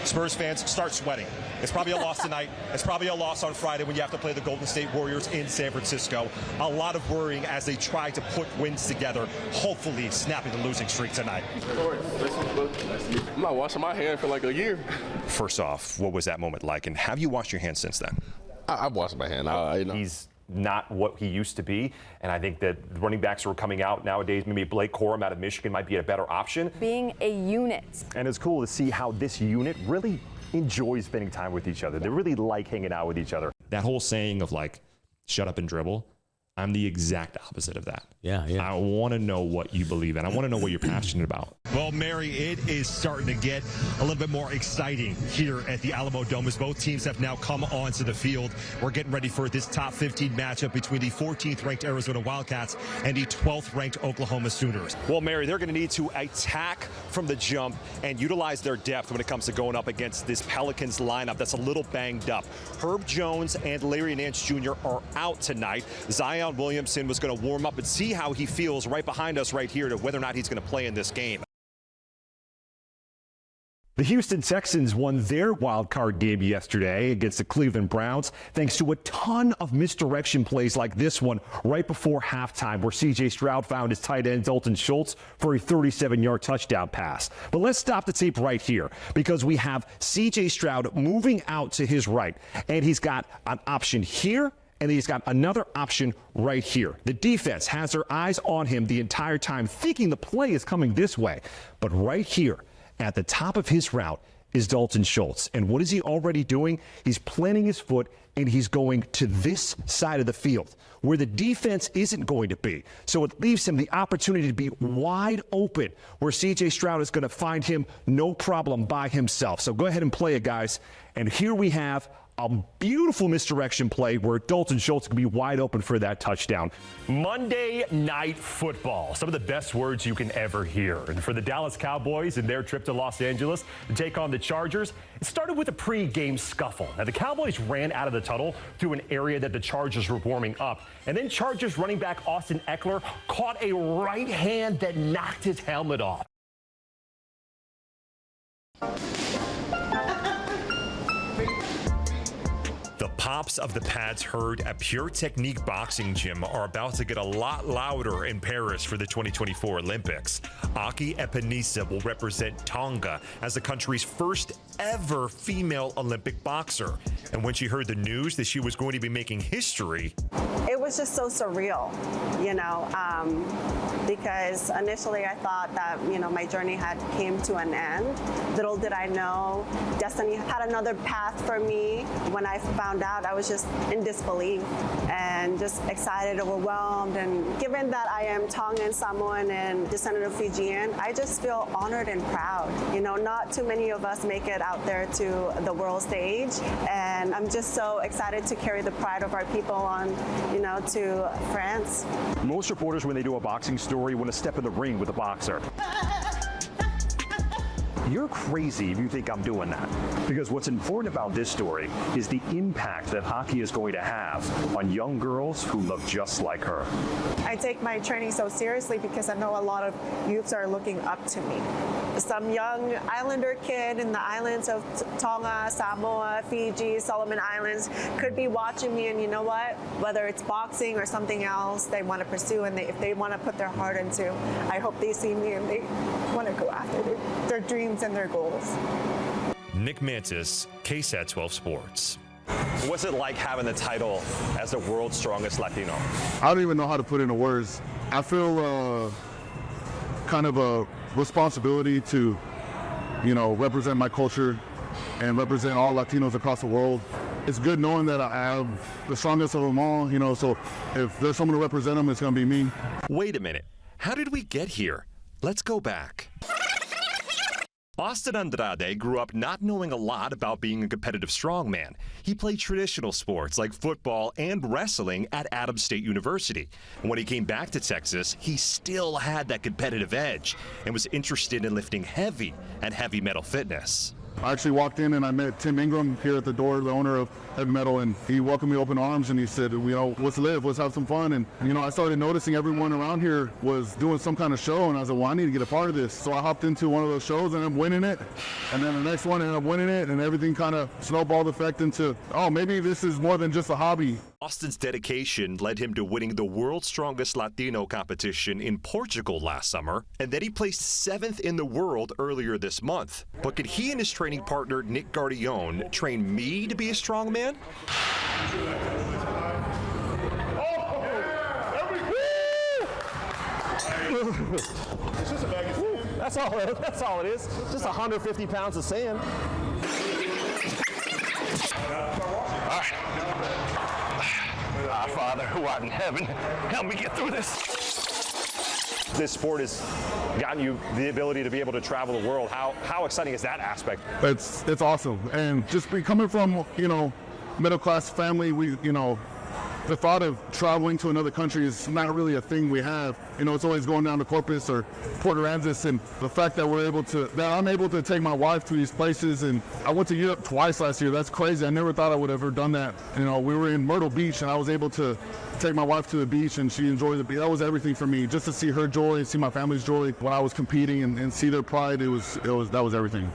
Spurs fans, start sweating. It's probably a loss tonight. It's probably a loss on Friday when you have to play the Golden State Warriors in San Francisco. A lot of worrying as they try to put wins together, hopefully snapping the losing streak tonight. I'm not washing my hands for like a year. First off, what was that moment like, and have you washed your hands since then? I've washed my hands. He's not what he used to be, and I think that running backs who are coming out nowadays, maybe Blake Corum out of Michigan might be a better option. Being a unit. And it's cool to see how this unit really enjoys spending time with each other. They really like hanging out with each other. That whole saying of like, shut up and dribble, I'm the exact opposite of that. Yeah. I want to know what you believe in. I want to know what you're passionate about. Well, Mary, it is starting to get a little bit more exciting here at the Alamo Dome as both teams have now come onto the field. We're getting ready for this top 15 matchup between the 14th ranked Arizona Wildcats and the 12th ranked Oklahoma Sooners. Well, Mary, they're going to need to attack from the jump and utilize their depth when it comes to going up against this Pelicans lineup that's a little banged up. Herb Jones and Larry Nance Jr. are out tonight. Zion Williamson was going to warm up and see how he feels right behind us right here to whether or not he's going to play in this game. The Houston Texans won their wild card game yesterday against the Cleveland Browns thanks to a ton of misdirection plays like this one right before halftime where C.J. Stroud found his tight end Dalton Schultz for a 37-yard touchdown pass. But let's stop the tape right here because we have C.J. Stroud moving out to his right, and he's got an option here and he's got another option right here. The defense has their eyes on him the entire time, thinking the play is coming this way. But right here at the top of his route is Dalton Schultz. And what is he already doing? He's planting his foot and he's going to this side of the field where the defense isn't going to be. So it leaves him the opportunity to be wide open where C.J. Stroud is going to find him no problem by himself. So go ahead and play it, guys. And here we have a beautiful misdirection play where Dalton Schultz can be wide open for that touchdown. Monday Night Football, some of the best words you can ever hear. And for the Dallas Cowboys and their trip to Los Angeles to take on the Chargers, it started with a pre-game scuffle. Now, the Cowboys ran out of the tunnel through an area that the Chargers were warming up. And then Chargers running back Austin Eckler caught a right hand that knocked his helmet off. The pops of the pads heard at Pure Technique Boxing Gym are about to get a lot louder in Paris for the 2024 Olympics. Aki Epenisa will represent Tonga as the country's first ever female Olympic boxer. And when she heard the news that she was going to be making history, it was just so surreal, because initially I thought that, my journey had came to an end. Little did I know, destiny had another path for me. When I found out, I was just in disbelief and just excited, overwhelmed. And given that I am Tongan, Samoan, and descendant of Fijian, I just feel honored and proud. Not too many of us make it out there to the world stage. And I'm just so excited to carry the pride of our people on, to France. Most reporters, when they do a boxing story, want to step in the ring with a boxer. You're crazy if you think I'm doing that. Because what's important about this story is the impact that hockey is going to have on young girls who look just like her. I take my training so seriously because I know a lot of youths are looking up to me. Some young islander kid in the islands of Tonga, Samoa, Fiji, Solomon Islands could be watching me, and you know what? Whether it's boxing or something else they want to pursue, and if they want to put their heart into, I hope they see me and they want to go after their dreams and their goals. Nick Mantas, KSAT 12 Sports. What's it like having the title as the world's strongest Latino? I don't even know how to put it into words. I feel kind of a responsibility to, represent my culture and represent all Latinos across the world. It's good knowing that I have the strongest of them all, so if there's someone to represent them, it's going to be me. Wait a minute. How did we get here? Let's go back. Austin Andrade grew up not knowing a lot about being a competitive strongman. He played traditional sports like football and wrestling at Adams State University. And when he came back to Texas, he still had that competitive edge and was interested in lifting heavy and heavy metal fitness. I actually walked in and I met Tim Ingram here at the door, the owner of Heavy Metal, and he welcomed me open arms and he said, you know, let's live, let's have some fun. And, you know, I started noticing everyone around here was doing some kind of show, and I was like, well, I need to get a part of this. So I hopped into one of those shows and I'm winning it. And then the next one and I'm winning it, and everything kind of snowballed effect into, oh, maybe this is more than just a hobby. Austin's dedication led him to winning the World's Strongest Latino competition in Portugal last summer, and then he placed 7th in the world earlier this month. But could he and his training partner, Nick Gardione, train me to be a strong man? That's all it is. Just 150 pounds of sand. All right. Our Father who art in heaven, help me get through this. This sport has gotten you the ability to be able to travel the world. How exciting is that aspect? It's awesome. And just coming from, you know, middle class family, the thought of traveling to another country is not really a thing we have. You know, it's always going down to Corpus or Port Aransas, and the fact that I'm able to take my wife to these places, and I went to Europe twice last year. That's crazy. I never thought I would have ever done that. You know, we were in Myrtle Beach, and I was able to take my wife to the beach, and she enjoyed the beach. That was everything for me. Just to see her joy, see my family's joy when I was competing, and see their pride. That was everything.